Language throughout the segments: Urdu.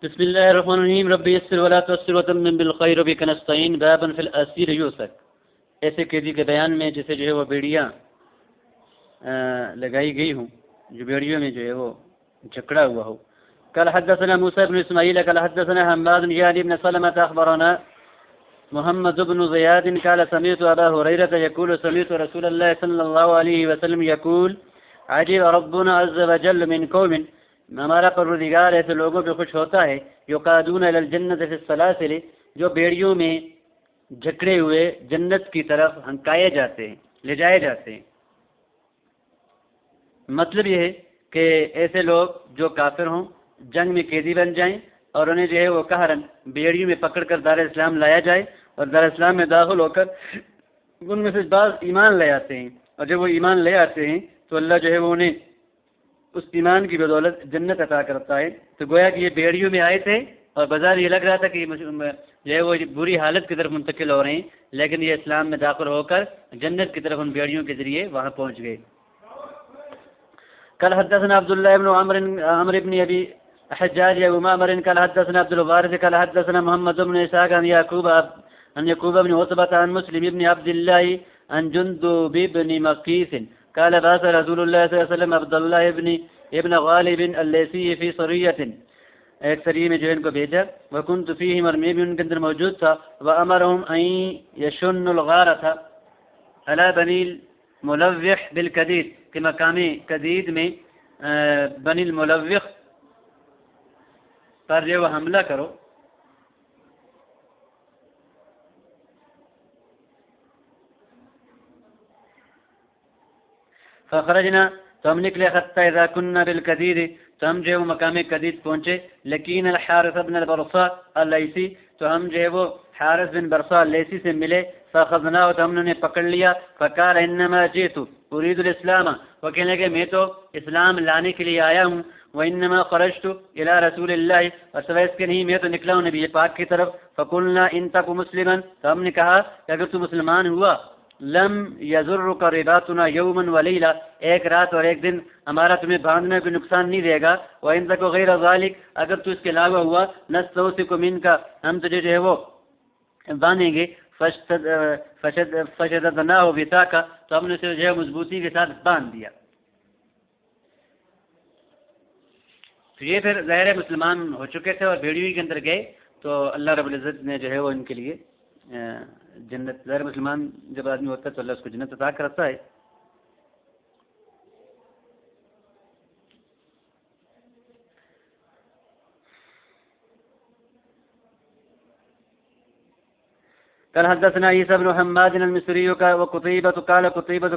بسم الله الرحمن الرحیم رب یسر ولا تعسر وتمم بالخیر وبک نستعین بابا فی الاسیر یوسک. ایسے قیدی کے بیان میں جسے جو ہے وہ بیڑیاں لگائی گئی ہوں، جو بیڑیوں میں جو ہے وہ جکڑا ہوا ہو. قال حدثنا موسى بن اسماعيل قال حدثنا حماد بن جابر بن سلمة اخبرنا محمد بن زياد قال سمعت ابا هريرة يقول سمعت رسول الله صلى الله عليه وسلم يقول عجب ربنا عز وجل من قوم، ہمارا پروردگار ایسے لوگوں پہ خوش ہوتا ہے یقادون الی الجنۃ فی السلاسل، جو بیڑیوں میں جکڑے ہوئے جنت کی طرف ہنکائے جاتے ہیں، لے جائے جاتے ہیں. مطلب یہ ہے کہ ایسے لوگ جو کافر ہوں جنگ میں قیدی بن جائیں اور انہیں جو ہے وہ قہراً بیڑیوں میں پکڑ کر دار اسلام لایا جائے اور دار اسلام میں داخل ہو کر ان میں سے بعض ایمان لے آتے ہیں، اور جب وہ ایمان لے آتے ہیں تو اللہ جو ہے وہ انہیں اس ایمان کی بدولت جنت عطا کرتا ہے. تو گویا کہ یہ بیڑیوں میں آئے تھے اور بظاہر یہ لگ رہا تھا کہ جو ہے وہ بری حالت کی طرف منتقل ہو رہے ہیں، لیکن یہ اسلام میں داخل ہو کر جنت کی طرف ان بیڑیوں کے ذریعے وہاں پہنچ گئے. قال حدثنا عبد الله بن عمرو بن ابي حجاج ابو معمر قال حدثنا عبد الوارث قال حدثنا محمد بن اسحاق عن يعقوب بن عتبة عن مسلم بن عبد الله عن جندب بن مقيس قال بعث رسول الله صلى الله عليه وسلم عبد الله ابن غالب الليثي في سرية، ایک سریے میں جو ان کو بھیجا. وكنت فيهم، اور میں بھی ان کے اندر موجود تھا. وامرهم ان يشن الغارة على بني الملوح بالكديد، کہ مقام کدید میں بنی الملوح پر جو وہ حملہ کرو. فخرجنا، تو ہم نکلے. حتى اذا كنا بالكديد، تو ہم جو ہے وہ مقام کدید پہنچے. لیکن الحارث بن البرصاء اللیثی، تو ہم جو ہے وہ حارث بن برصاء اللیثی سے ملے. فاخذناه، تو ہم نے انہیں پکڑ لیا. فقال انما جئت اريد الاسلام، وہ کہنے لگے میں تو اسلام لانے کے لیے آیا ہوں. وانما خرجت الى رسول الله، اور سوائے اس کے نہیں میں تو نکلا ہوں نبی پاک کی طرف. فقلنا ان تک مسلما، تو ہم نے کہا کہ اگر تو مسلمان ہوا لم یضرک رباطنا یوما ولیلہ، ایک رات اور ایک دن ہمارا تمہیں باندھنا کوئی نقصان نہیں دے گا. وان تک غیر ذلک، اگر تو اس کے علاوہ ہوا نستوثق منک، ہم تجھے جو ہے وہ باندھیں گے. فشددناه وثاقا، تو ہم نے اسے جو ہے مضبوطی کے ساتھ باندھ دیا. تو یہ پھر ظاہر مسلمان ہو چکے تھے اور بیڑیوں کے اندر گئے تو اللہ رب العزت نے جو ہے وہ ان کے لیے جنت، ظاہر مسلمان جب آدمی ہوتا ہے تو اللہ اس کو جنت عطا کرتا ہے. قال حدثنا عيسى بن حماد المصري وقتيبة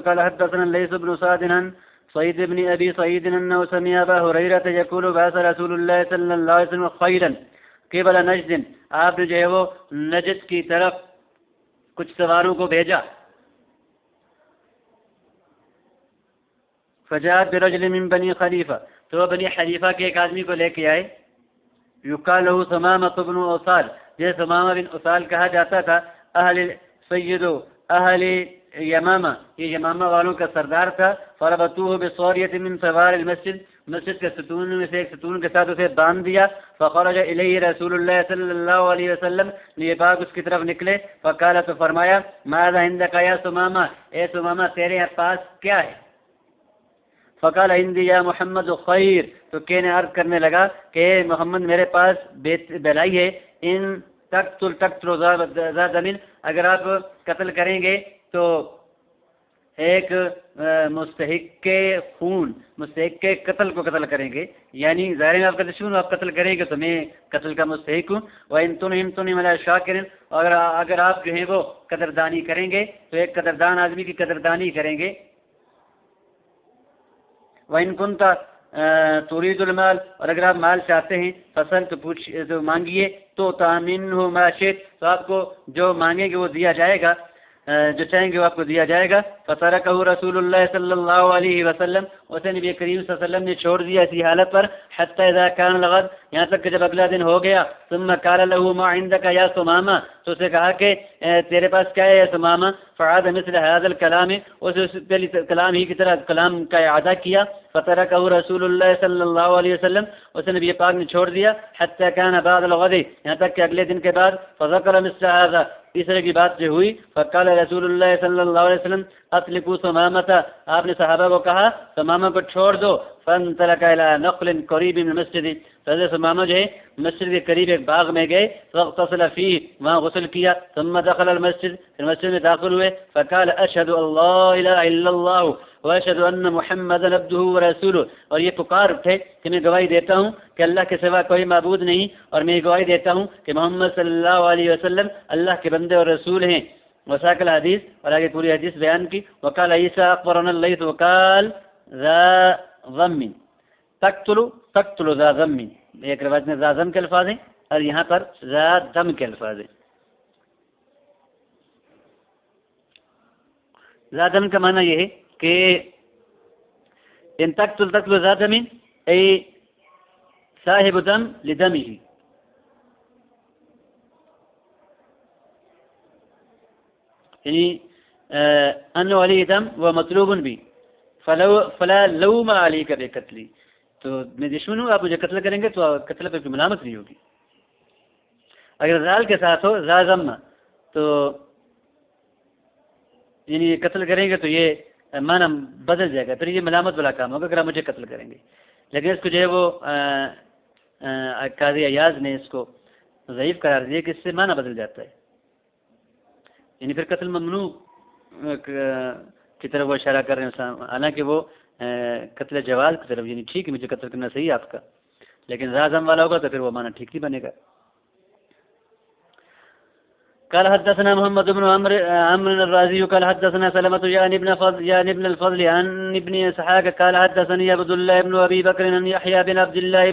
قال حدثنا ليس بن سعد عن سعيد بن أبي سعيد أنه سمع أبا هريرة يقول بعث رسول الله صلى الله عليه وسلم خيلا قبل نجد، آپ نے جو ہے وہ نجد کی طرف کچھ سواروں کو بھیجا. فجاءت برجل من بني خلیفہ، تو بنی حنیفہ کے ایک آدمی کو لے کے آئے. یقال له ثمامة بن أسال، جسے ثمامہ بن أسال کہا جاتا تھا. اہل سید اہل یمامہ، یہ یمامہ والوں کا سردار تھا. فربطوه بصوریة من سوار المسجد، مسجد کے ستون میں سے ایک ستون کے ساتھ اسے باندھ دیا. فخرج الیہ رسول اللہ صلی اللہ علیہ وسلم، یہ باغ اس کی طرف نکلے. فقال، تو فرمایا ماذا عندک یا ثمامہ، اے ثمامہ تیرے پاس کیا ہے؟ فقال عندي یا محمد خیر، تو کہنے عرض کرنے لگا کہ محمد میرے پاس بلائی ہے. ان تقتل ذا دم، اگر آپ قتل کریں گے تو ایک مستحق کے خون، مستحق کے قتل کو قتل کریں گے، یعنی ظاہر میں آپ کا دشمن آپ قتل کریں گے تو میں قتل کا مستحق ہوں. وَإِن تُنْعِمْ عَلَىٰ شَاكِرٍ، اگر آپ جو ہیں وہ قدردانی کریں گے تو ایک قدردان آدمی کی قدردانی کریں گے. وَإِن كُنْتَ تُرِيدُ الْمَالَ، اور اگر آپ مال چاہتے ہیں فصل تو مانگیے. تو تَأْمِنْهُ مَا شِئْتَ، تو آپ کو جو مانگیں گے وہ دیا جائے گا، جو چاہیں گے وہ آپ کو دیا جائے گا. فَتَرَكَهُ رسول اللہ صلی اللہ علیہ وسلم، اسے نبی کریم صلی اللہ علیہ وسلم نے چھوڑ دیا اسی حالت پر. حتى اذا كان الغد، یہاں تک کہ جب اگلا دن ہو گیا. ثم قال له ما عندك يا ثمامہ، تو اسے کہا کہ تیرے پاس کیا ہے یا ثمامہ. فعاد مثل هذا الكلام، اسے پہلی کلام ہی کی طرح کلام کا اعادہ کیا. فتركه رسول الله صلی اللہ علیہ وسلم، اسے نبی پاک نے چھوڑ دیا، حتى كان بعد الغد، یہاں تک کہ اگلے دن کے بعد، فذكر مثل هذا، تیسرے کی بات جو ہوئی، فقال رسول اللہ صلی اللہ علیہ وسلم اطلقوا ثمامة، آپ نے صحابہ کو کہا ثمامہ کو چھوڑ دو، فانطلق الى نقل قریب من المسجد، حضرت ثمامہ جو ہے مسجد کے قریب ایک باغ میں گئے، فاغتسل فيه، وہاں غسل کیا، ثم دخل المسجد، پھر مسجد میں داخل ہوئے، فقال اشهد ان لا اله الا الله واشهد ان محمدا عبده ورسوله، اور یہ پکار اٹھے کہ میں گواہی دیتا ہوں کہ اللہ کے سوا کوئی معبود نہیں، اور میں گواہی دیتا ہوں کہ محمد صلی اللہ علیہ وسلم اللہ کے بندے اور رسول ہیں۔ وساق الحدیث، اور آگے پوری حدیث بیان کی۔ وقال عیسیٰ اخبرنا اللیث وقال ذا ضم، تقتل ذا ضم، ایک روایت میں ذا ضم کے الفاظ ہیں اور یہاں پر ذا دم کے الفاظ ہیں۔ ذا دم کا معنی یہ ہے کہ ان تقتل ذا دم ای صاحب دم لدمه، یعنی ان علی دم و مطلوب بھی، فلا لوم علیک بقتلی، تو میں دشمن ہوں، آپ مجھے قتل کریں گے تو قتل پہ کوئی ملامت نہیں ہوگی۔ اگر زال کے ساتھ ہو ذا ضم، تو یعنی قتل کریں گے تو یہ معنی بدل جائے گا، پھر یہ ملامت والا کام ہوگا اگر آپ مجھے قتل کریں گے۔ لیکن اس کو جو ہے وہ قاضی ایاز نے اس کو ضعیف قرار دیا کہ اس سے معنی بدل جاتا ہے، یعنی پھر قتل ممنوع کی طرف وہ اشارہ کر رہے ہیں، حالانکہ وہ قتل جواز کی طرف، یعنی ٹھیک ہے مجھے قتل کرنا صحیح ہے آپ کا، لیکن زازم والا ہوگا تو پھر وہ معنی ٹھیک نہیں بنے گا۔ قال حدثنا محمد بن عمرو الرازي قال حدثنا سلمة يعني ابن الفضل عن ابن اسحاق قال حدثني عبد الله بن ابي بكر عن يحيى بن عبد الله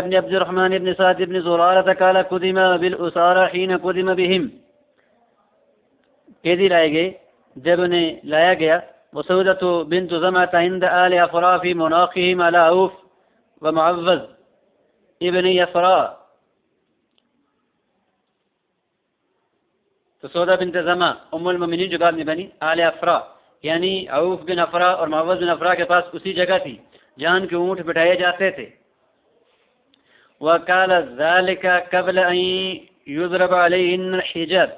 بن عبد الرحمن بن سعد بن زرارة قال قدم بالاسارى حين قدم بهم، قیدی لائے گئے جب انہیں لایا گیا، وسودة بنت زمعة عند آل افرا في مناقهم على عوف ومعوذ ابن افرا، تو سودا بنت زمع ام المؤمنین جو بعد میں بنی آل افرا، یعنی عوف بن افرا اور معوذ بن افرا کے پاس اسی جگہ تھی جہاں کے اونٹ بٹھائے جاتے تھے۔ وقال ذلك قبل ان يضرب عليهن الحجاب،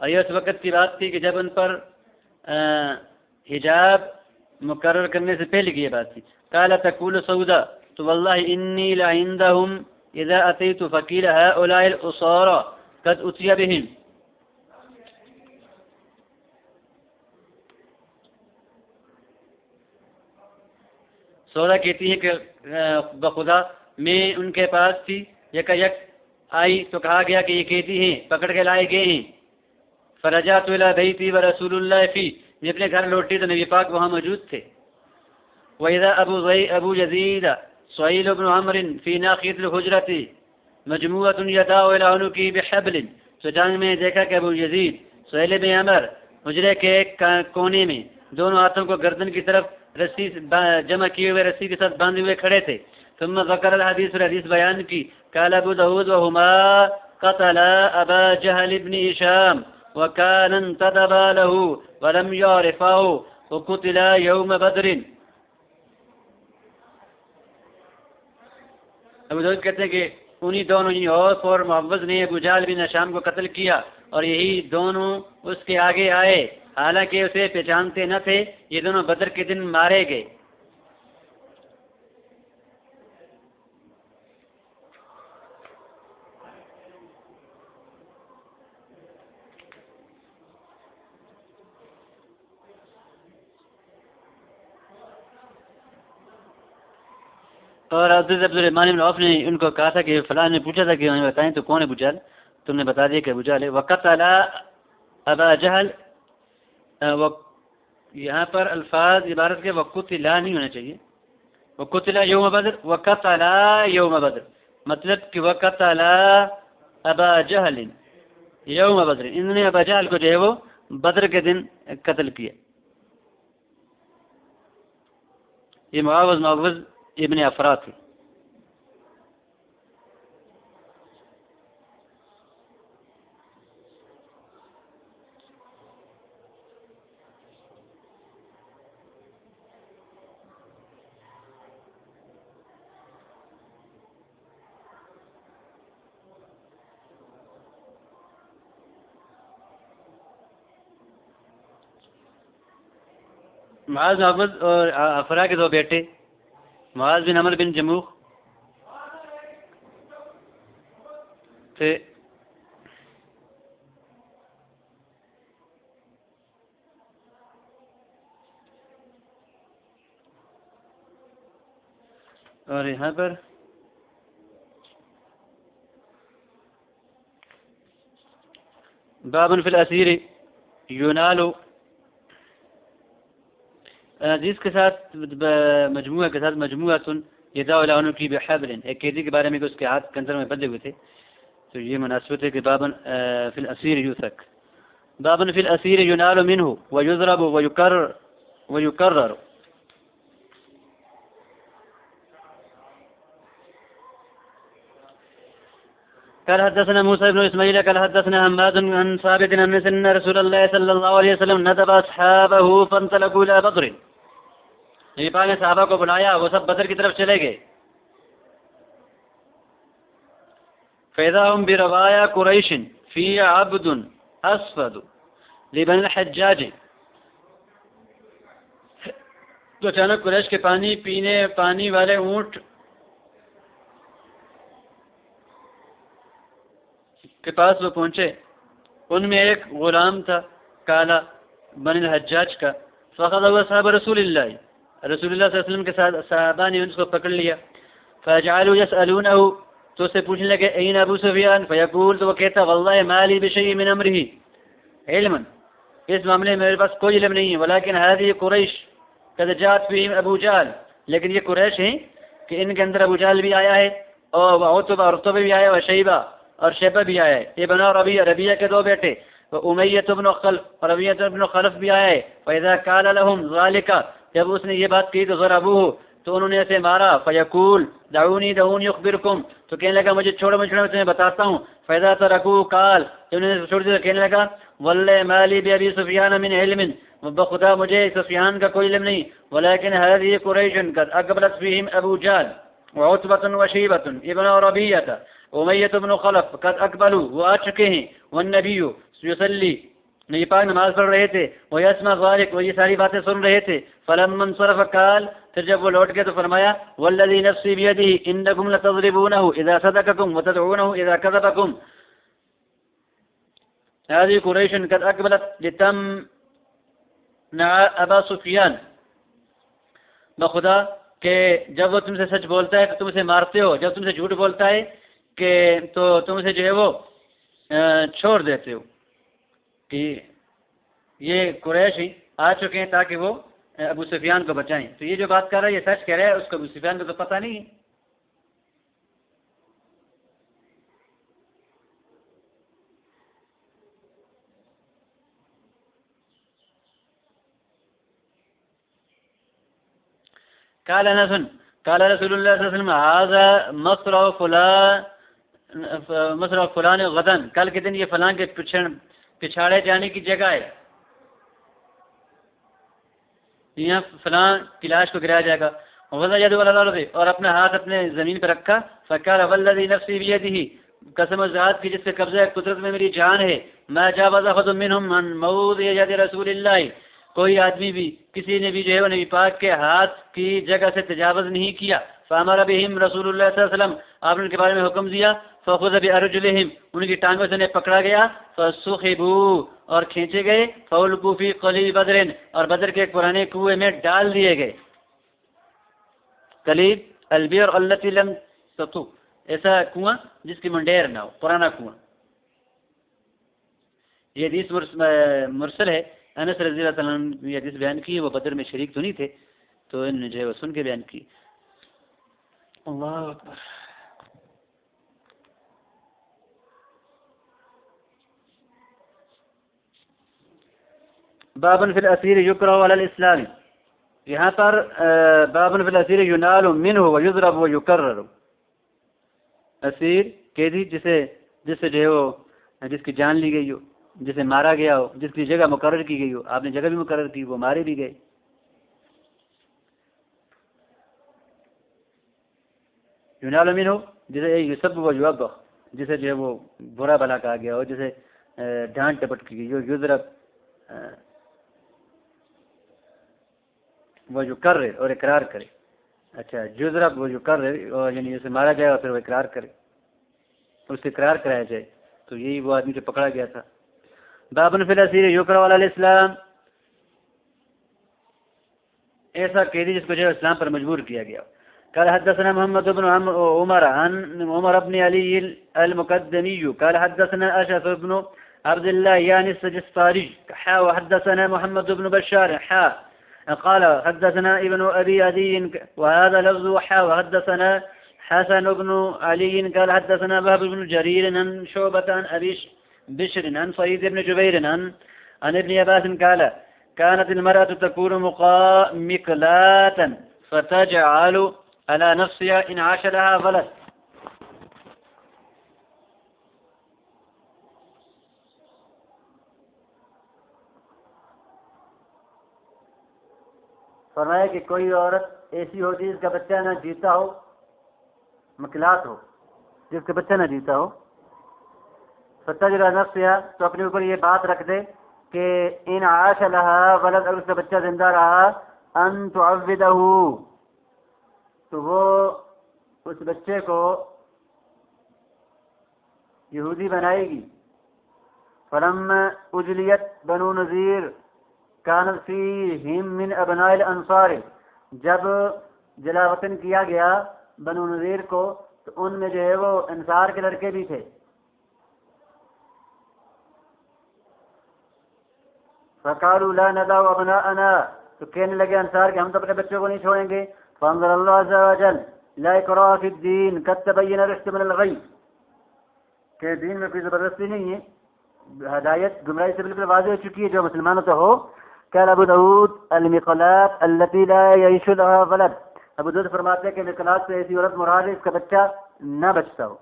اور یہ اس وقت کی بات تھی کہ جب ان پر حجاب مقرر کرنے سے پہلے کی یہ بات تھی۔ قال تقول سودا تو والله انی لعندهم اذا اتيت فقيل هؤلاء الاسارى قد اتي بهم، سودا کہتی ہے کہ بخدا میں ان کے پاس تھی، یک آئی تو کہا گیا کہ یہ کہتی ہیں پکڑ کے لائے گئے ہیں۔ فرجعت الى بیتی ورسول اللہ فی، میں اپنے گھر لوٹی تو نبی پاک وہاں موجود تھے۔ وإذا ابو یزید سہیل بن عمرو فی ناحیۃ الحجرۃ مجموعۃ یداہ الی عنقہ بحبل، تو جان میں دیکھا کہ ابو یزید سہیل بن عمر حجرے کے ایک کونے میں دونوں ہاتھوں کو گردن کی طرف رسی جمع کیے ہوئے رسی کے ساتھ باندھے ہوئے کھڑے تھے۔ ثم ذکر الحدیث، اور حدیث بیان کی۔ قال ابو داود وهما قتلا ابا جہل بن ہشام وكان انتدبا له ولم يعرفه وقتلا يوم بدر۔ ابو داود کہتے ہیں کہ انہی دونوں عوف اور معوذ نے ابو جہل بن ہشام کو قتل کیا، اور یہی دونوں اس کے آگے آئے، حالانکہ اسے پہچانتے نہ تھے، یہ دونوں بدر کے دن مارے گئے۔ اور حضرت عبدالرحمن بن عوف نے ان کو کہا تھا کہ فلاں نے پوچھا تھا کہ ہمیں بتائیں تو کون ہے ابو جہل، تم نے بتا دیا کہ ابو جہل ہے۔ وقتل ابا جہل، یہاں پر الفاظ عبارت کے وقتلا نہیں ہونا چاہیے، وقتل یوم بدر، وقتل یوم بدر، مطلب کہ وقتل ابا جہل یوم بدر، انہوں نے ابا جہل کو جو ہے وہ بدر کے دن قتل کیا۔ یہ معوذ ابن افرا تھے۔ معاذ بن عبد اور افرا کے دو بیٹے معاذ بن عمر بن جموح تھے، اور یہاں پر باب فی الاسیر یونالو، جس کے ساتھ مجموعہ کے ساتھ مجموعہ یداء العنق کی بحبل، ایک قیدی کے بارے میں کہ اس کے ہاتھ کنزر میں بدلے ہوئے تھے، تو یہ مناسبت ہے کہ بابن فی الاسیر یوثق، بابن فی الاسیر ینال منہ ویضرب ویکرر. قال حدثنا موسى بن اسماعيل قال حدثنا حماد عن ثابت ان رسول الله صلى الله عليه وسلم ندب اصحابه فانطلقوا الى بدر. نبی پاک نے صحابہ کو بلایا، وہ سب بدر کی طرف چلے گئے. فاذا هم بروايا قريش في عبد اسفد لبن الحجاج، تو اچانک قریش کے پانی والے اونٹ کے پاس وہ پہنچے، ان میں ایک غلام تھا کالا بن الحجاج کا. فاخذ اصحاب رسول اللہ صلی اللہ علیہ وسلم کے ساتھ صحابہ نے اس کو پکڑ لیا. فجعلوا يسألونه، تو اسے پوچھنے لگے این ابو سفیان، فیقول، تو وہ کہتا واللہ ما لی بشیء من امره علما، اس معاملے میں میرے پاس کوئی علم نہیں ہے، ولیکن هذه قریش قد جاءت فیہم ابو جہل، لیکن یہ قریش ہیں کہ ان کے اندر ابو جہل بھی آیا ہے، اور عتبہ اور عتبہ بھی آیا ہے، اور شیبہ اور شیبہ بھی آیا ہے، ابن ربیعہ، ربیعہ کے دو بیٹے، امیہ بن خلف، اور امیہ بن خلف بھی آیا ہے. فاذا قال لهم ذلك، جب اس نے یہ بات کی تو ضربوه، تو انہوں نے اسے مارا. فیقول دعونی اخبرکم، تو کہنے لگا مجھے چھوڑو میں تمہیں بتاتا ہوں. فاذا ترکوه قال، جب انہوں نے چھوڑ دیا کہنے لگا واللہ ما لی بابی سفیان من علم، بخدا مجھے سفیان کا کوئی علم نہیں، ولیکن هذه قریش قد اقبلت فیہم ابو جہل وعتبہ وشیبہ ابن ربیعہ امیہ بن خلف قد اقبلوا، وہ آ چکے ہیں. والنبی یصلی، نبی پاک نماز پڑھ رہے تھے. ویسمع ذلک، وہ یہ ساری باتیں سن رہے تھے. فلما انصرف قال، پھر جب وہ لوٹ گئے تو فرمایا والذی نفسی بیدہ انکم لتضربونہ اذا صدقکم وتدعونہ اذا کذبکم، هذه قریش قد اقبلت لتمنع ابا سفیان، بخدا کہ جب وہ تم سے سچ بولتا ہے تو تم اسے مارتے ہو، جب تم سے جھوٹ بولتا ہے کہ تو تم اسے جو ہے وہ چھوڑ دیتے ہو. کہ یہ قریش ہی آ چکے ہیں تاکہ وہ ابو سفیان کو بچائیں. تو یہ جو بات کر رہا ہے یہ سچ کہہ رہا ہے، اس کو ابو سفیان کو تو پتہ نہیں ہے. قال انس قال رسول اللہ صلی اللہ علیہ وسلم هذا مصرع فلان غدا، کل کے دن یہ فلاں کے پچھاڑے جانے کی جگہ ہے، یہاں فلاں کی لاش کو گرایا جائے گا. وضع یدہ علی الارض، اور اپنا ہاتھ اپنے زمین پر رکھا. فقال والذی نفسی بیدہ، قسم ذات کی جس سے قبضہ قدرت میں میری جان ہے، ما جاوز احد منہم عن موضع ید رسول اللہ، کوئی آدمی بھی کسی نے بھی جو ہے وہ نبی پاک کے ہاتھ کی جگہ سے تجاوز نہیں کیا. فامر بہم رسول اللہ صلی اللہ علیہ وسلم، آپ نے ان کے بارے میں حکم دیا. فخذ بارجلہم، ان کی ٹانگوں سے انہیں پکڑا گیا. فسحبوا، اور کھینچے گئے. فالقوا فی قلیب بدر، اور بدر کے ایک پرانے کنویں میں ڈال دیے گئے. قلیب البئر التی لم تطو، ایسا کنواں جس کی منڈیر نہ ہو، پرانا کنواں. یہ حدیث مرسل ہے. انس رضی اللہ عنہ نے یہ حدیث بیان کی، وہ بدر میں شریک تو نہیں تھے، تو انہوں نے جو ہے وہ سن کے بیان کی. اللہ اکبر. بابن فی الاسیر یکرہ علی الاسلام، یہاں پر بابن فی الاسیر ینال منہ ویضرب ویکرر. اسیر قیدی جس سے جو ہے وہ جس کی جان لی گئی ہو، جسے مارا گیا ہو، جس کی جگہ مقرر کی گئی ہو، آپ نے جگہ بھی مقرر کی، وہ مارے بھی گئے. ینال منہ جسے یسب و یوبخ، جسے جو ہے وہ برا بھلا کہا گیا ہو، جسے ڈانٹ ٹپٹ کی گئی ہو. یضرب وہ جو کر رہے اور اقرار کرے. اچھا جزرب وہ جو کر رہے اور یعنی اسے مارا جائے اور پھر وہ اقرار کرے، اس سے اقرار کرایا جائے. تو یہی وہ آدمی جو پکڑا گیا تھا. بابن فی الاسیر یکرہ علی الاسلام، ایسا قیدی جس کو جو اسلام پر مجبور کیا گیا. قال حدثنا محمد بن عمر عن عمر بن علي المقدمي قال حدثنا أشعث بن عبد الله يعني السجستاني حا وحدثنا محمد بن بشار حا قال حدثنا ابن أبي عدي وهذا لفظ حا وحدثنا حسن بن علي قال حدثنا وهب بن جرير عن شعبة عن أبي بشر عن سعيد بن جبير عن ابن عباس قال كانت المرأة تكون مقلاة فتجعل على نفسها إن عاش لها ولد. فرمایا کہ کوئی عورت ایسی ہوتی جس کا بچہ نہ جیتا ہو، مقلات ہو، جس کا بچہ نہ جیتا ہو، فتجعل على نفسها، تو اپنے اوپر یہ بات رکھ دے کہ ان عاش لها ولد، اگر اس کا بچہ زندہ رہا، ان تعودہ، تو وہ اس بچے کو یہودی بنائے گی. فلما اجلیت بنو نذیر کانت فیہم من ابناء الانصار، جب جلا وطن کیا گیا بنو نذیر کو تو ان میں جو ہے وہ انصار کے لڑکے بھی تھے. فقالوا لا ندع ابناءنا، تو کہنے لگے انصار کہ ہم تو اپنے بچوں کو نہیں چھوڑیں گے. فانزل اللہ عز وجل لا اکراہ فی الدین قد تبین الرشد من الغی، کہ دین میں کوئی زبردستی نہیں ہے، ہدایت گمراہی سے بالکل واضح ہو چکی ہے جو مسلمانوں سے ہو. قال ابو داود المقلات التي لا يعيش لها ولد، ابو داود فرماتے ہیں کہ مقلات سے ایسی عورت مراد ہے اس کا بچہ نہ بچتا ہو.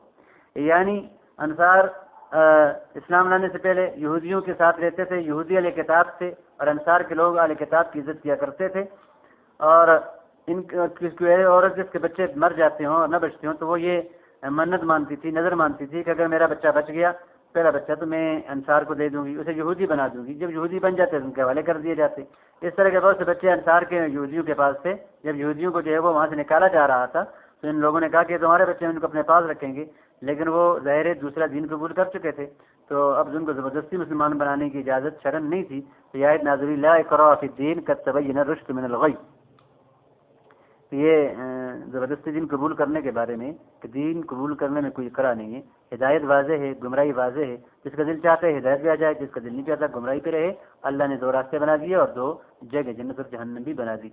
یعنی انصار اسلام لانے سے پہلے یہودیوں کے ساتھ رہتے تھے، یہودی اہل کتاب تھے، اور انصار کے لوگ اہل کتاب کی عزت کیا کرتے تھے. اور ان کی عورت جس کے بچے مر جاتے ہوں اور نہ بچتے ہوں تو وہ یہ منت مانتی تھی، نظر مانتی تھی کہ اگر میرا بچہ بچ گیا، پہلا بچہ تو میں انصار کو دے دوں گی، اسے یہودی بنا دوں گی. جب یہودی بن جاتے ان کے حوالے کر دیے جاتے. اس طرح کے بہت سے بچے انصار کے یہودیوں کے پاس تھے. جب یہودیوں کو جو ہے وہ وہاں سے نکالا جا رہا تھا تو ان لوگوں نے کہا کہ تمہارے بچے ان کو اپنے پاس رکھیں گے، لیکن وہ ظاہر دوسرا دین قبول کر چکے تھے، تو اب ان کو زبردستی مسلمان بنانے کی اجازت شرعاً نہیں تھی. تو یہ آیت نازل ہوئی لا اکراہ فی الدین قد تبین الرشد من الغی. یہ زبردستی دین قبول کرنے کے بارے میں کہ دین قبول کرنے میں کوئی اکراہ نہیں ہے. ہدایت واضح ہے، گمراہی واضح ہے. جس کا دل چاہتا ہے ہدایت بھی آ جائے، جس کا دل نہیں چاہتا گمراہی پہ رہے. اللہ نے دو راستے بنا دیے اور دو جگہ جنت اور جہنم بھی بنا دی.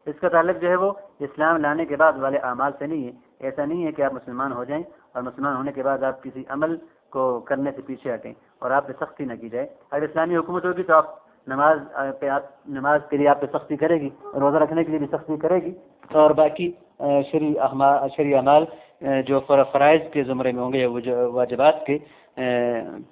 اس کا تعلق جو ہے وہ اسلام لانے کے بعد والے اعمال سے نہیں ہے. ایسا نہیں ہے کہ آپ مسلمان ہو جائیں اور مسلمان ہونے کے بعد آپ کسی عمل کو کرنے سے پیچھے ہٹیں اور آپ پہ سختی نہ کی جائے. اگر اسلامی حکومت ہوگی تو آپ نماز کے لیے آپ پہ سختی کرے گی، روزہ رکھنے کے لیے بھی سختی کرے گی، اور باقی شرعی اعمال جو فرائض کے زمرے میں ہوں گے یا واجبات کے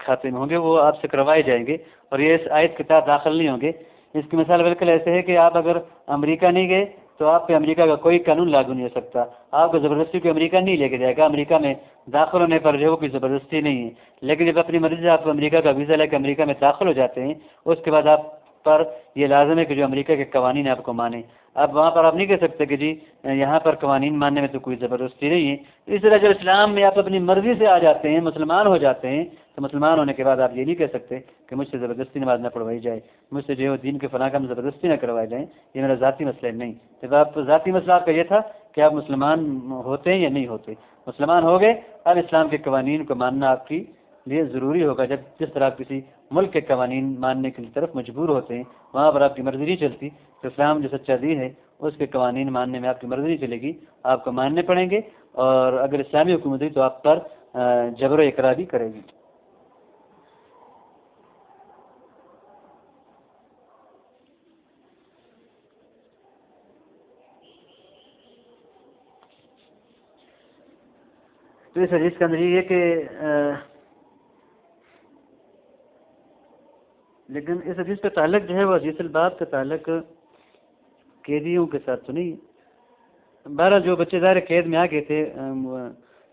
کھاتے میں ہوں گے وہ آپ سے کروائے جائیں گے، اور یہ اس آیت کے تحت داخل نہیں ہوں گے. اس کی مثال بالکل ایسے ہے کہ آپ اگر امریکہ نہیں گئے تو آپ پہ امریکہ کا کوئی قانون لاگو نہیں ہو سکتا. آپ کو زبردستی کوئی امریکہ نہیں لے کے جائے گا. امریکہ میں داخل ہونے پر جو کوئی زبردستی نہیں ہے، لیکن جب اپنی مرضی سے آپ امریکہ کا ویزا لے کے امریکہ میں داخل ہو جاتے ہیں اس کے بعد آپ پر یہ لازم ہے کہ جو امریکہ کے قوانین آپ کو مانیں. اب وہاں پر آپ نہیں کہہ سکتے کہ جی یہاں پر قوانین ماننے میں تو کوئی زبردستی نہیں ہے. اس طرح جب اسلام میں آپ اپنی مرضی سے آ جاتے ہیں، مسلمان ہو جاتے ہیں، تو مسلمان ہونے کے بعد آپ یہ نہیں کہہ سکتے کہ مجھ سے زبردستی نماز نہ پڑھوائی جائے، مجھ سے جو دین کے فلاں کام زبردستی نہ کروائے جائیں. یہ میرا ذاتی مسئلہ نہیں. جب آپ ذاتی مسئلہ آپ کا یہ تھا کہ آپ مسلمان ہوتے ہیں یا نہیں ہوتے. مسلمان ہو گئے، اب اسلام کے قوانین کو ماننا آپ کی لیے ضروری ہوگا. جس طرح آپ کسی ملک کے قوانین ماننے کی طرف مجبور ہوتے ہیں، وہاں پر آپ کی مرضی نہیں چلتی. تو اسلام جو سچا دین ہے اس کے قوانین ماننے میں آپ کی مرضی نہیں چلے گی، آپ کو ماننے پڑیں گے. اور اگر اسلامی حکومت ہوئی تو آپ پر جبر و اقرار بھی کرے گی. تو اس حدیث کا اندر یہ ہے کہ لیکن اس حدیث کا تعلق جو ہے وہ حدیث الباب کا تعلق قیدیوں کے ساتھ تو نہیں. بہرحال جو بچے ظاہر قید میں آ گئے تھے،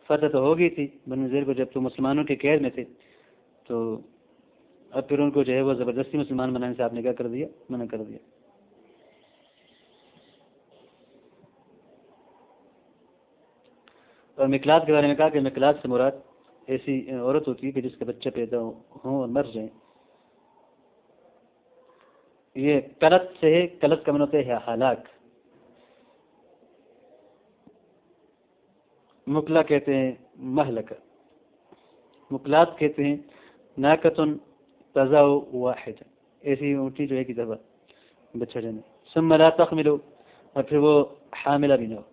فتح تو ہو گئی تھی بنو نذیر کو جب تو مسلمانوں کے قید میں تھے، تو اب پھر ان کو جو ہے وہ زبردستی مسلمان بنانے سے آپ نے کیا کر دیا، منع کر دیا. اور مکلات کے بارے میں کہا کہ مکلات سے مراد ایسی عورت ہوتی ہے کہ جس کے بچے پیدا ہوں اور مر جائیں. یہ کلت سے ہے، کلت کا معنی ہوتا ہے ہلاک. مکلا کہتے ہیں مہلک، مکلات کہتے ہیں ناقتن تضع واحد، ایسی اونٹی جو ہے کہ دفعہ بچہ جنے. ثم لا تحمل، اور پھر وہ حاملہ بھی نہ ہو.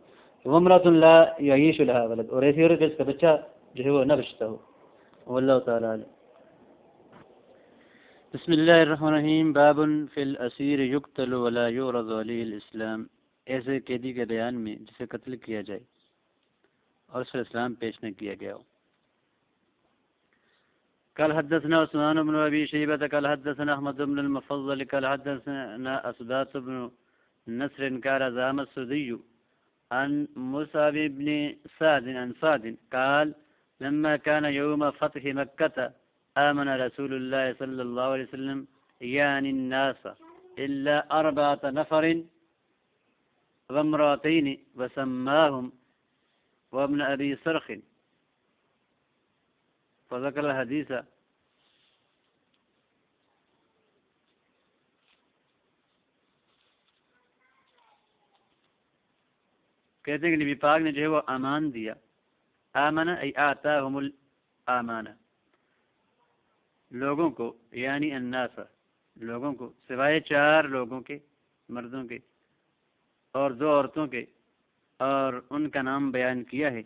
وامرأة لا يعيش لها ولد، اور ایسی عورت جس کا بچہ جو ہے وہ نہ بچتا ہو. واللہ تعالی عالم. بسم اللہ الرحمن الرحیم. باب فی الاسیر یقتل ولا یعرض علیہ الاسلام، ایسے قیدی کے بیان میں جسے قتل کیا جائے اور اس پر اسلام پیش نہ کیا گیا ہو. قال حدثنا عثمان بن ابي شيبة قال حدثنا احمد بن المفضل قال حدثنا اسباط بن نصر قال زعم السدي عن مصعب بن سعد عن سعد قال لما كان يوم فتح مكة آمن رسول الله صلى الله عليه وسلم يعني الناس إلا 4 نفر وامرأتين وسماهم وابن أبي سرخ فذكر الحديث. کہتے ہیں کہ نبی پاک نے جو ہے وہ امان دیا. آمن ای آتاہم الامانہ، لوگوں کو یعنی الناس لوگوں کو، سوائے 4 لوگوں کے، مردوں کے اور 2 عورتوں کے، اور ان کا نام بیان کیا ہے.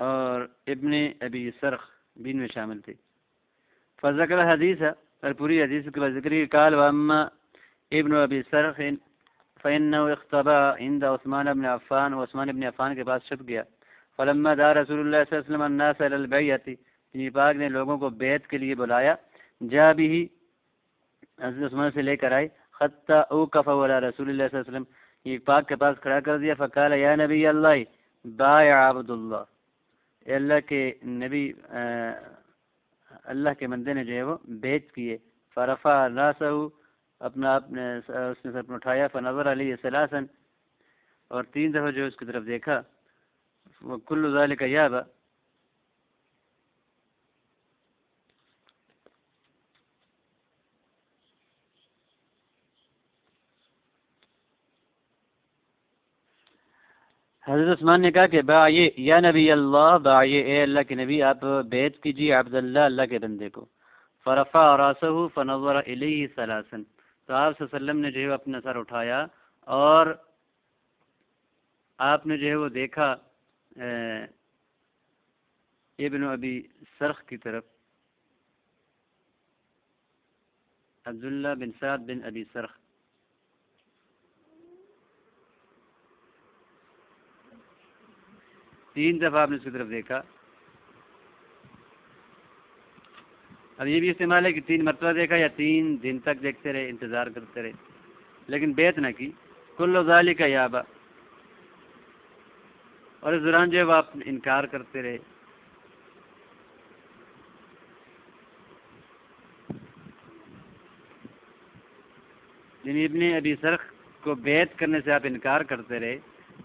اور ابن ابی سرخ بھی ان میں شامل تھے. فذکر حدیث، اور پوری حدیث کے بعد ذکر قال واما ابن ابی سرخ فانه اختبا عند عثمان بن عفان، وعثمان بن عفان کے پاس چھپ گیا. فلما دعا رسول اللہ صلی اللہ علیہ وسلم الناس الى البیعۃ، نبی پاک نے لوگوں کو بیعت کے لیے بلایا. جاء به، حضرت عثمان سے لے کر آئے. حتی اوقف على رسول اللہ صلی اللہ علیہ وسلم، نبی پاک کے پاس کھڑا کر دیا. فقال یا نبی اللہ بایع عبد اللہ، اے اللہ کے نبی، اللہ کے بندے نے جو ہے وہ بیعت کیے. فرفع راسہ، اپنا اس نے سر اٹھایا. فنظر علیہ ثلاثا، اور 3 دفعہ جو اس کی طرف دیکھا. وکل ذلک یابا، حضرت عثمان نے کہا کہ باعیے یا نبی اللہ، باعیے اے اللہ کے نبی، آپ بیعت کیجیے عبد اللہ، اللہ کے بندے کو. فرفع راسہ فنظر الیہ ثلاثا، تو آپ صلی اللہ علیہ وسلم نے جو ہے اپنا سر اٹھایا اور آپ نے جو ہے وہ دیکھا ابن ابی سرخ کی طرف، عبداللہ بن سعد بن ابی سرخ. تین دفعہ آپ نے اس کی طرف دیکھا. اب یہ بھی استعمال ہے کہ 3 مرتبہ دیکھا یا 3 دن تک دیکھتے رہے، انتظار کرتے رہے، لیکن بیعت نہ کی. کل ذالک یابا، اور اس دوران جو ہے وہ آپ انکار کرتے رہے. یعنی ابن ابی سرخ کو بیعت کرنے سے آپ انکار کرتے رہے.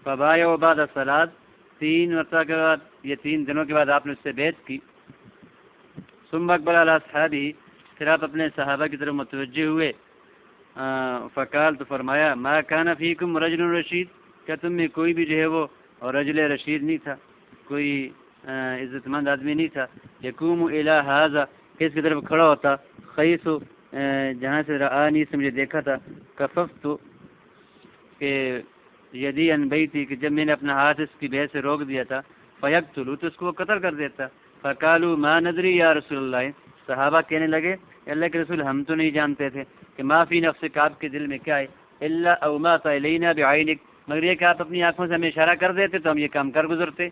فبایعوا بعد الصلاۃ، 3 مرتبہ کے بعد، یہ 3 دنوں کے بعد آپ نے اس سے بیعت کی. ثم اقبل علی اصحابہ، پھر آپ اپنے صحابہ کی طرف متوجہ ہوئے. فقال، تو فرمایا ما کان فیکم رجل رشید، کیا تم میں کوئی بھی جو ہے وہ رجل رشید نہیں تھا، کوئی عزت مند آدمی نہیں تھا. یقوم الی ھذا، کس کی طرف کھڑا ہوتا. خیس، جہاں سے رآنی سے مجھے دیکھا تھا. کففت، کہ یدی ان بیتی، کہ جب میں نے اپنا ہاتھ اس کی بہ سے روک دیا تھا. فیقتلوا، تو اس کو وہ قتل کر دیتا. فقالوا ما ندری یا رسول اللہ، صحابہ کہنے لگے اللہ کے رسول ہم تو نہیں جانتے تھے کہ ما فی نفسک، آپ کے دل میں کیا ہے. الا اومات الینا بعینک، مگر یہ کہ آپ اپنی آنکھوں سے ہمیں اشارہ کر دیتے تو ہم یہ کام کر گزرتے.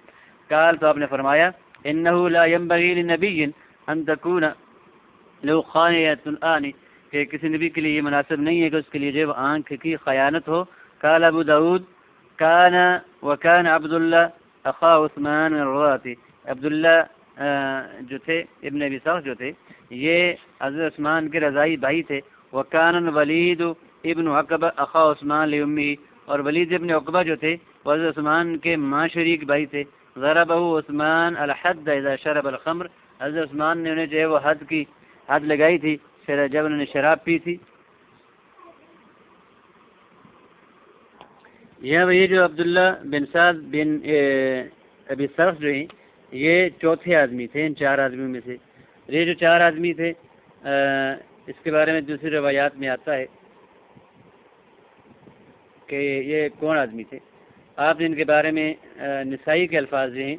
قال، تو آپ نے فرمایا انه لا ينبغي لنبی ان تكون له خانیۃ الآن، کہ کسی نبی کے لیے یہ مناسب نہیں ہے کہ اس کے لیے جو آنکھ کی خیانت ہو. قال ابو داود کان وکان عبد اللہ اخا عثمان من رواتی، عبداللہ جو تھے ابن ابی سرخ جو تھے یہ حضرت عثمان کے رضائی بھائی تھے. وکان ولید ابن عقبہ اخا عثمان لأمہ، اور ولید ابن عقبہ جو تھے وہ حضرت عثمان کے ماں شریک بھائی تھے. ضربہ عثمان الحد اذا شرب الخمر، حضرت عثمان نے انہیں جو ہے وہ حد لگائی تھی جب انہوں نے شراب پی تھی. یہ جو عبداللہ بن سعد بن ابی سرخ جو ہیں یہ چوتھے آدمی تھے ان 4 آدمیوں میں سے. یہ جو 4 آدمی تھے اس کے بارے میں دوسری روایات میں آتا ہے کہ یہ کون آدمی تھے. آپ نے ان کے بارے میں نسائی کے الفاظ جو ہیں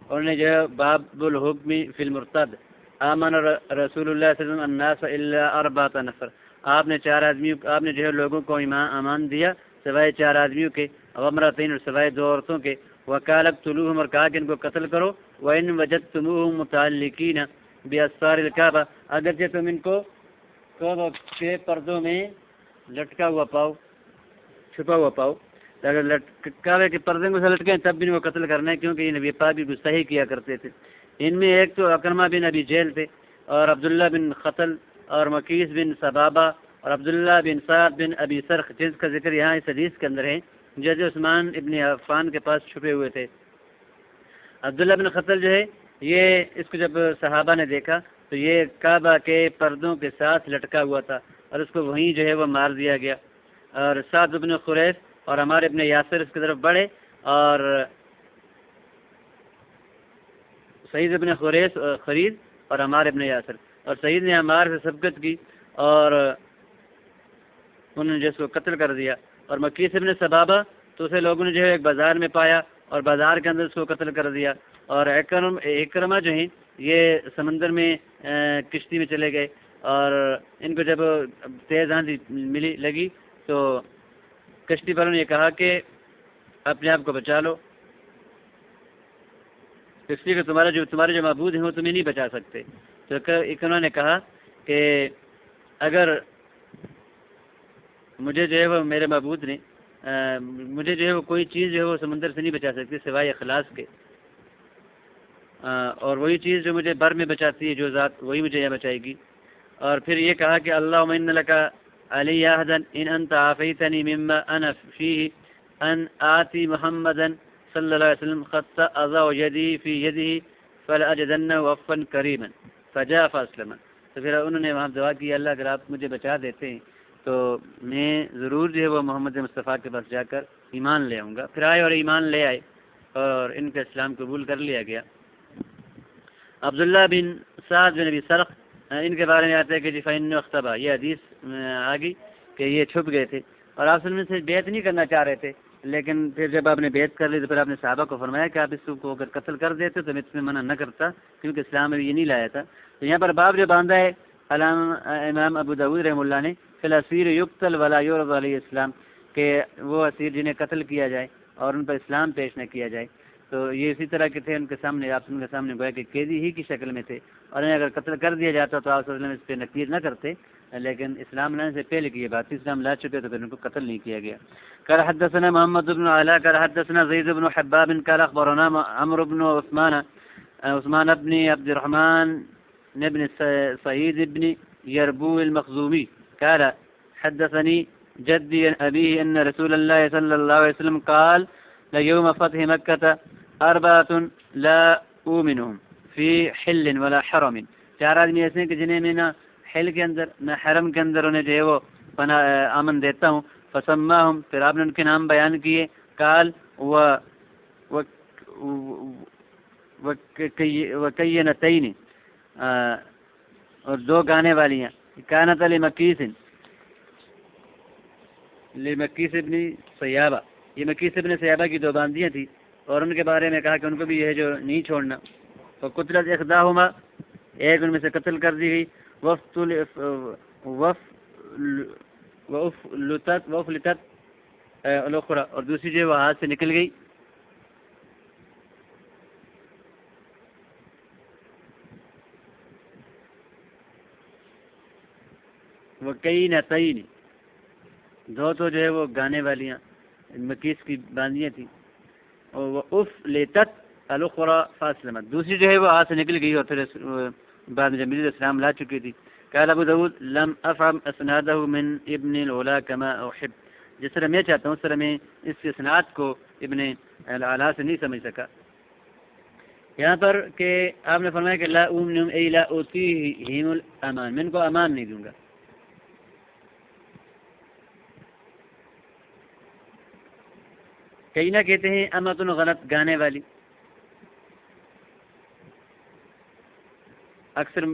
انہوں نے جو ہے باب الحکم فی المرتد آمن رسول اللہ صلی اللہ علیہ وسلم الناس الا 4 نفر، آپ نے 4 آدمیوں آپ نے جو ہے لوگوں کو امان دیا سوائے 4 آدمیوں کے، وامرأتین اور سوائے 2 عورتوں کے. وقال اقتلوہم، اور کہا کہ ان کو قتل کرو. وإن وجدتموہم متعلقین بأسفار الکعبہ، اگرچہ تم ان کو کعبہ کے پردوں میں لٹکا ہوا پاؤ، چھپا ہوا پاؤ، اگر کعبے کے پردے میں سے لٹکے تب بھی ان کو قتل کرنا ہے، کیونکہ یہ نبی پاک بھی گستاخی کیا کرتے تھے. ان میں ایک تو اکرمہ بن ابی جہل تھے، اور عبداللہ بن خطل، اور مکیس بن سبابہ، اور عبداللہ بن سعد بن ابی سرخ، جس کا ذکر یہاں اس حدیث کے اندر ہے، جو عثمان ابن عفان کے پاس چھپے ہوئے تھے. عبداللہ بن خطل جو ہے یہ اس کو جب صحابہ نے دیکھا تو یہ کعبہ کے پردوں کے ساتھ لٹکا ہوا تھا اور اس کو وہیں جو ہے وہ مار دیا گیا. اور سعد بن خریف اور عمار ابن یاسر اس کی طرف بڑھے، اور سعید ابن خرید اور عمار ابن یاسر، اور سعید نے عمار سے سبقت کی اور انہوں نے جس کو قتل کر دیا. اور مکیس ابن سبابہ تو اسے لوگوں نے جو ہے ایک بازار میں پایا اور بازار کے اندر اس کو قتل کر دیا. اور اکرمہ جو ہیں یہ سمندر میں کشتی میں چلے گئے، اور ان کو جب تیز آندھی لگی تو کشتی والوں نے یہ کہا کہ اپنے آپ کو بچا لو، اس لیے کہ تمہارے جو معبود ہیں وہ تمہیں نہیں بچا سکتے. تو اکرمہ نے کہا کہ اگر مجھے جو ہے وہ میرے معبود نے مجھے جو ہے وہ کوئی چیز جو ہے وہ سمندر سے نہیں بچا سکتی سوائے اخلاص کے، اور وہی چیز جو مجھے بر میں بچاتی ہے جو ذات وہی مجھے یہاں بچائے گی. اور پھر یہ کہا کہ اللہم ان لک علی عہدا ان انت عافیتنی مما انا فیہ ان آتی محمدا صلی اللہ علیہ وسلم خط اضع یدی فی یدہ فلاجدنہ وفا کریما فجاء فاسلم. تو پھر انہوں نے وہاں دعا کی اللہ اگر آپ مجھے بچا دیتے ہیں تو میں ضرور جو ہے وہ محمد مصطفیٰ کے پاس جا کر ایمان لے آؤں گا. پھر آئے اور ایمان لے آئے اور ان کا اسلام قبول کر لیا گیا. عبداللہ بن سعد بن ابی سرخ ان کے بارے میں آتا ہے کہ فإنه اختبأ، یہ حدیث آگئی کہ یہ چھپ گئے تھے اور آپ سے بیعت نہیں کرنا چاہ رہے تھے، لیکن پھر جب آپ نے بیعت کر لی تو پھر آپ نے صحابہ کو فرمایا کہ آپ اس کو اگر قتل کر دیتے تو میں تمہیں منع نہ کرتا، کیونکہ اسلام میں یہ نہیں لایا تھا. تو یہاں پر باب جو باندھا ہے امام ابو داؤد رحمہ اللہ نے فی الاسیر یقتل ولا یعرض علیہ اسلام، کہ وہ اسیر جنہیں قتل کیا جائے اور ان پر اسلام پیش نہ کیا جائے. تو یہ اسی طرح کے تھے، ان کے سامنے آپ ان کے سامنے گویا کہ قیدی ہی کی شکل میں تھے، اور انہیں اگر قتل کر دیا جاتا تو آپ صلی اللہ علیہ وسلم اس پہ نکیر نہ کرتے، لیکن اسلام لانے سے پہلے کی یہ بات اسلام لا چکے تو پھر ان کو قتل نہیں کیا گیا. قال حدثنا محمد بن علاء قال حدثنا زید بن حباب قال اخبرنا عمرو بن عثمان بن عبد الرحمن بن سعيد بن يربوع المخزومي قال حدثني جدي أبيه أن رسول الله صلى الله عليه وسلم قال ليوم فتح مكة 4 لا أؤمنهم في حل ولا حرم. 4 آدمی ایسے ہیں کہ جنہیں میں نہ حل کے اندر نہ حرم کے اندر انہیں جو ہے وہ امن دیتا ہوں. فسماهم، پھر آپ نے ان کے نام بیان کیے. قال وکینتین، اور 2 گانے والی ہیں. کانت لمکیس ابن سیابہ، یہ مکیس ابن سیابہ کی 2 باندیاں تھیں، اور ان کے بارے میں کہا کہ ان کو بھی یہ ہے جو نہیں چھوڑنا. تو قتلت احداہما، ایک ان میں سے قتل کر دی گئی. وفلتت الاخرى، اور دوسری جو وہ ہاتھ سے نکل گئی. وکینتین، 2 تو جو ہے وہ گانے والیاں مکیس کی باندیاں تھیں. اور وہ افلتت الاخرى فاسلمت، دوسری جو ہے وہ ہاتھ سے نکل گئی اور پھر بعد میں جب ملی اسلام لا چکی تھی. قال ابو داود لم افهم اسناده من ابن العلا كما احب، جس طرح میں چاہتا ہوں اس طرح میں اس کے اسناد کو ابن العلا سے نہیں سمجھ سکا. یہاں پر کہ آپ نے فرمایا کہ لا امنهم ای لا اوتیہم الامان، میں ان کو امان نہیں دوں گا. کئی نہ کہتے ہیں امتن غلط گانے والی، اکثر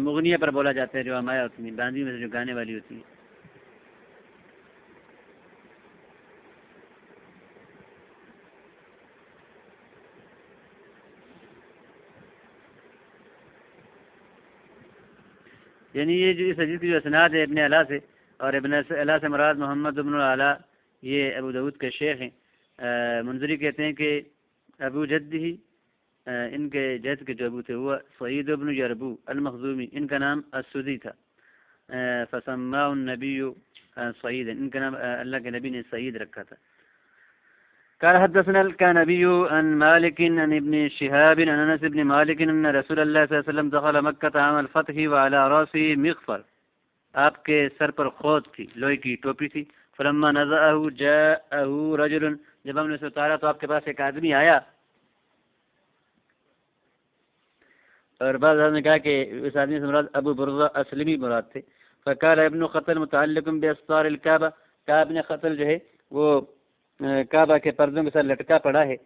مغنیہ پر بولا جاتا ہے جو امایا ہوتی ہیں، باندھی میں سے جو گانے والی ہوتی ہیں. یعنی یہ جو اس حدیث کی جو اسناد ہے ابن علا سے، اور ابن علا سے مراد محمد بن العلا، یہ ابو داود کے شیخ ہیں. منذری کہتے ہیں کہ ابو جد ہی، ان کے جد کے جو ابو تھے وہ سعید بن یربو المخزومی، ان کا نام السدی تھا. فسماہ النبی سعید، ان کا نام اللہ کے نبی نے سعید رکھا تھا. قال حدثنا الكنبي عن مالك عن ابن شهاب عن انس بن مالك ان رسول الله صلى الله عليه وسلم دخل مكة عام الفتح وعلى راسه مغفر، آپ کے سر پر خود تھی، لوہے کی ٹوپی تھی. فلما نزعه جاءه رجل، جب ہم نے اسے اتارا تو آپ کے پاس ایک آدمی آیا، اور بعض نے کہا کہ اس آدمی سے مراد ابو برزہ اسلمی مراد تھے. فقال ابن قتل متعلق باستار الكعبہ، کہ ابن قتل جو ہے وہ کعبہ کے پردوں کے ساتھ لٹکا پڑا ہے.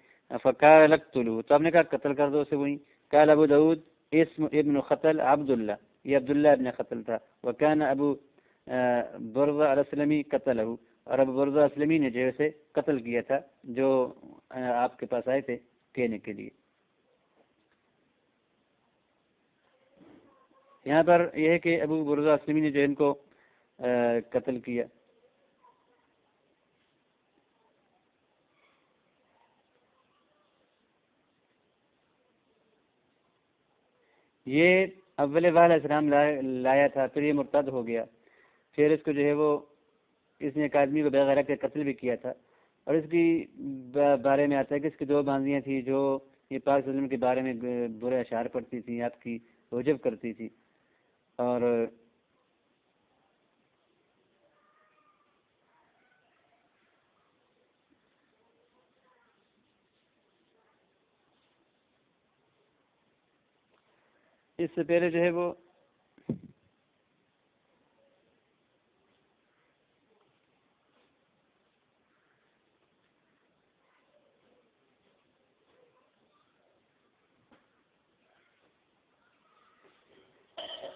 فقال لقتلوا، تو آپ نے کہا قتل کر دو اسے وہیں. قال ابو داود اسم ابن قتل عبداللہ، یہ عبداللہ ابن قتل تھا. وكان ابو برزہ الاسلمی قتلہ، اور ابو برزہ اسلمی نے جو اسے قتل کیا تھا جو آپ کے پاس آئے تھے کہنے کے لیے. یہاں پر یہ ہے کہ ابو برزہ اسلمی نے جو ان کو قتل کیا. یہ اول والا اسلام لایا تھا، پھر یہ مرتد ہو گیا. پھر اس کو جو ہے وہ اس نے ایک آدمی کو بغیر کے قتل بھی کیا تھا. اور اس کی بارے میں آتا ہے کہ اس کی دو باندیاں تھیں جو یہ پاک وسلم کے بارے میں برے اشعار پڑھتی تھیں، آپ کی عجب کرتی تھی. اور اس سے پہلے جو ہے وہ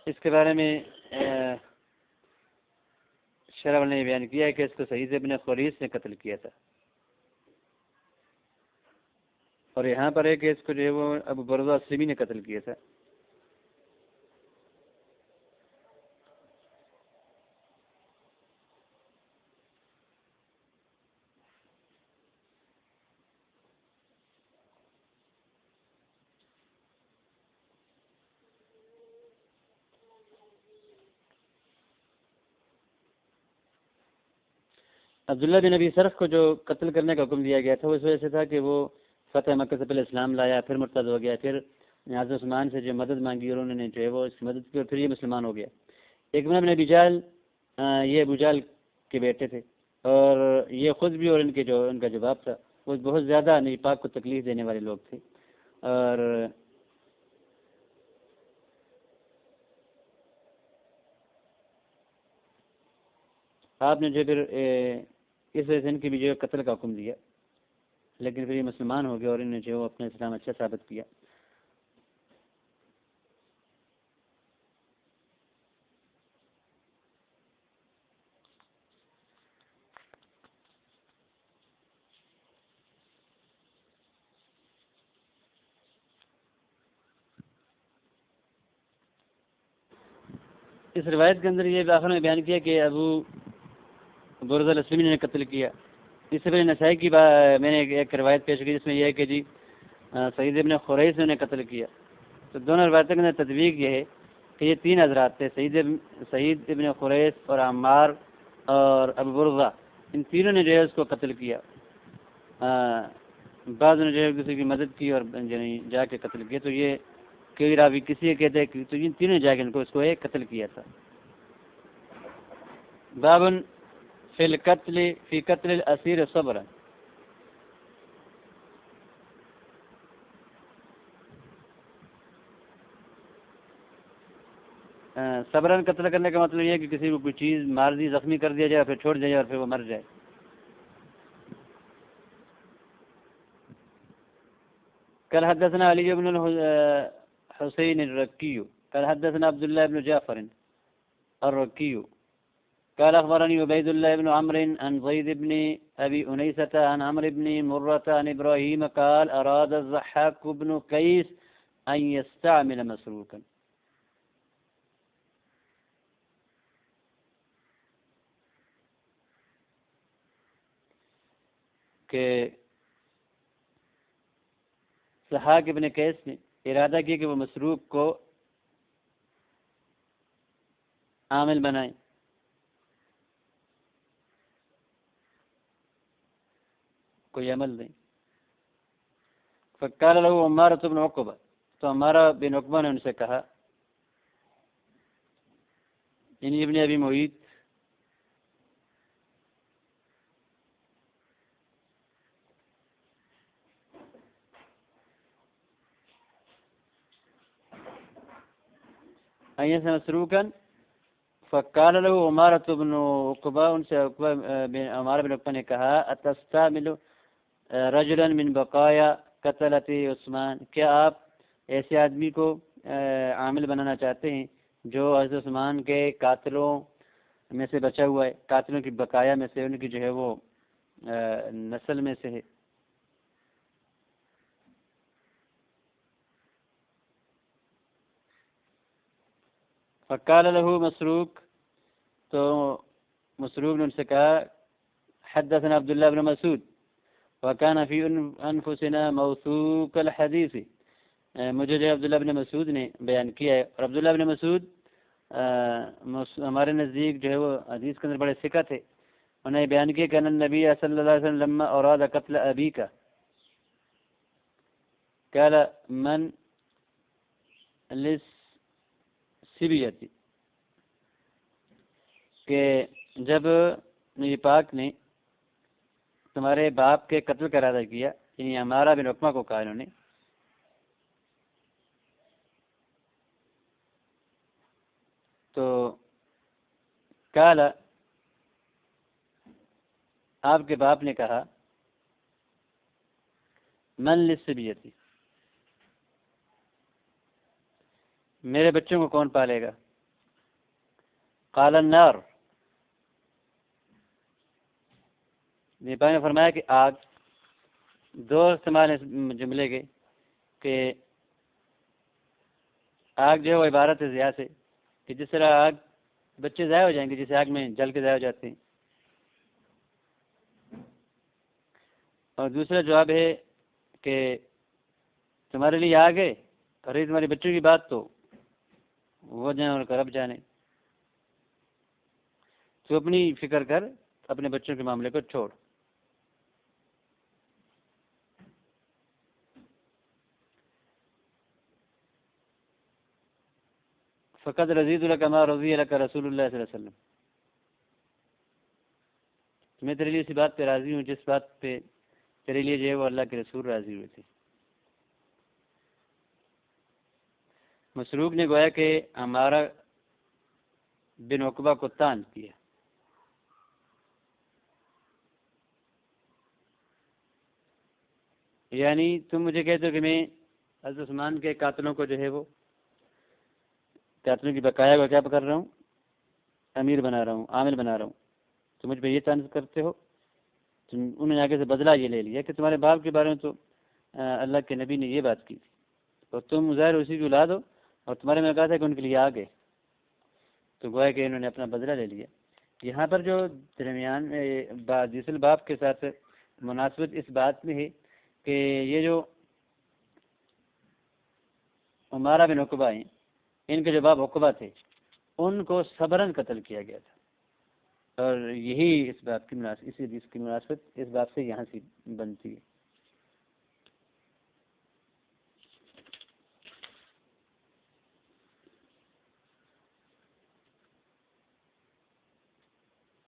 اس کے بارے میں شرح نے بیان کیا ہے کہ اس کو سعید ابن خریس نے قتل کیا تھا. اور یہاں پر ہے کہ اس کو جو ہے وہ ابو برزہ اسلمی نے قتل کیا تھا. عبداللہ بن ابی سرخ کو جو قتل کرنے کا حکم دیا گیا تھا وہ اس وجہ سے تھا کہ وہ فتح مکہ سے پہلے اسلام لایا، پھر مرتد ہو گیا، پھر حضرت عثمان سے جو مدد مانگی اور انہوں نے جو ہے وہ اس مدد کی اور پھر یہ مسلمان ہو گیا. ایک بن ابی جہل، یہ ابو جہل کے بیٹے تھے، اور یہ خود بھی اور ان کا جو باپ تھا وہ بہت زیادہ نبی پاک کو تکلیف دینے والے لوگ تھے. اور آپ نے جو پھر اس وجہ سے ان کی بھی جو قتل کا حکم دیا، لیکن پھر یہ مسلمان ہو گیا اور انہوں نے جو اپنا اسلام اچھا ثابت کیا. اس روایت کے اندر یہ آخر میں بیان کیا کہ ابو برزہ الاسلمی نے قتل کیا. اس سے پہلے نسائی کی میں نے ایک روایت پیش کی جس میں یہ ہے کہ جی سعید ابن خریس نے انہیں قتل کیا. تو دونوں روایتوں کے اندر تطبیق یہ ہے کہ یہ تین حضرات تھے، سعید ابن خریس اور عمار اور ابو برزہ، ان تینوں نے جو ہے اس کو قتل کیا. بعض نے جو ہے کسی کی مدد کی اور یعنی جا کے قتل کیا، تو یہ کئی راوی کسی کہتے ہیں کہ تو ان تینوں جا کے اس کو ایک قتل کیا تھا۔ بابن فی قتل الاسیر صبرا، صبرن قتل کرنے کا مطلب یہ ہے کہ کسی کو کوئی چیز مار دی، زخمی کر دیا جائے، پھر چھوڑ دیا جائے اور پھر وہ مر جائے۔ قال حدثنا علي بن الحسين الركي قال حدثنا عبد الله بن جعفر الركي قال أخبرني عبيد الله بن عمرو عن زيد بن أبي أنيسة عن عمرو بن مرة عن إبراهيم قال أراد الضحاك بن قيس أن يستعمل مسروقا، کہ ضحاک ابن قیس نے ارادہ کیا کہ وہ مسروق کو عامل بنائیں، کوئی عمل دیں۔ فقال له عمارة بن عقبہ، تو عمارہ بن عقبہ نے ان سے کہا، یعنی ابن ابی معیط، ایسا مسروقا، فقال له عمارة بن عقبہ، ان سے عمارہ بن عقبہ نے کہا، اتستعمل رجلا من بقایا قتلت عثمان، کیا آپ ایسے آدمی کو عامل بنانا چاہتے ہیں جو حضرت عثمان کے قاتلوں میں سے بچا ہوا ہے، قاتلوں کی بقایا میں سے، ان کی جو ہے وہ نسل میں سے ہے۔ فقال له مسروق، تو مسروق نے ان سے کہا، حدثنا عبد الله بن مسعود وكان في انفسنا موثوق الحديث، مجھے جو عبداللہ بن مسعود نے بیان کیا ہے، اور عبداللہ بن مسعود ہمارے نزدیک جو ہے وہ حدیث کے اندر بڑے ثقہ تھے، انہوں نے بیان کیا کہ ان النبی صلی اللہ علیہ وسلم لما اراد قتل ابیک قال من للسبیۃ، کہ جب نبی پاک نے تمہارے باپ کے قتل کا ارادہ کیا، یعنی عمارہ بن عقبہ کو کہا انہوں نے، تو کالا، آپ کے باپ نے کہا، من للسبیۃ، میرے بچوں کو کون پالے گا؟ قال النار، نیپال نے فرمایا کہ آگ۔ دو استعمال اس جملے کے کہ آگ جو ہے وہ عبارت ہے ضیاء سے، کہ جس طرح آگ بچے ضائع ہو جائیں گے، جسے آگ میں جل کے ضائع ہو جاتے ہیں، اور دوسرا جواب ہے کہ تمہارے لیے آگ ہے، اور یہ تمہارے بچوں کی بات تو وہ جانے اور رب جانے، تو اپنی فکر کر، اپنے بچوں کے معاملے کو چھوڑ۔ فقط رضیت لک ما رضی لک رسول اللہ صلی اللہ علیہ وسلم، میں تیرے لیے اسی بات پہ راضی ہوں جس بات پہ تیرے لیے جو ہے وہ اللہ کے رسول راضی ہوئے تھے۔ مسروق نے گویا کہ ہمارا بن عقبہ کو طعن کیا، یعنی تم مجھے کہتے ہو کہ میں حضرت عثمان کے قاتلوں کو جو ہے وہ قاتلوں کی بقایا کو کیا کر رہا ہوں، امیر بنا رہا ہوں، عامل بنا رہا ہوں، تو مجھ پہ یہ طعن کرتے ہو۔ انہوں نے آگے سے بدلہ یہ لے لیا کہ تمہارے باپ کے بارے میں تو اللہ کے نبی نے یہ بات کی تھی، اور تم ظاہر اسی کی اولاد ہو، اور تمہارے میں کہا تھا کہ ان کے لیے آگے، تو گویا کہ انہوں نے اپنا بدلہ لے لیا۔ یہاں پر جو درمیان دوسرے باپ کے ساتھ مناسبت اس بات میں ہے کہ یہ جو عمارہ بن عقبہ ہیں، ان کے جو باپ عقبہ تھے، ان کو صبرن قتل کیا گیا تھا، اور یہی اس بات کی مناسبت، اس حدیث کی مناسبت اس بات سے یہاں سے بنتی ہے۔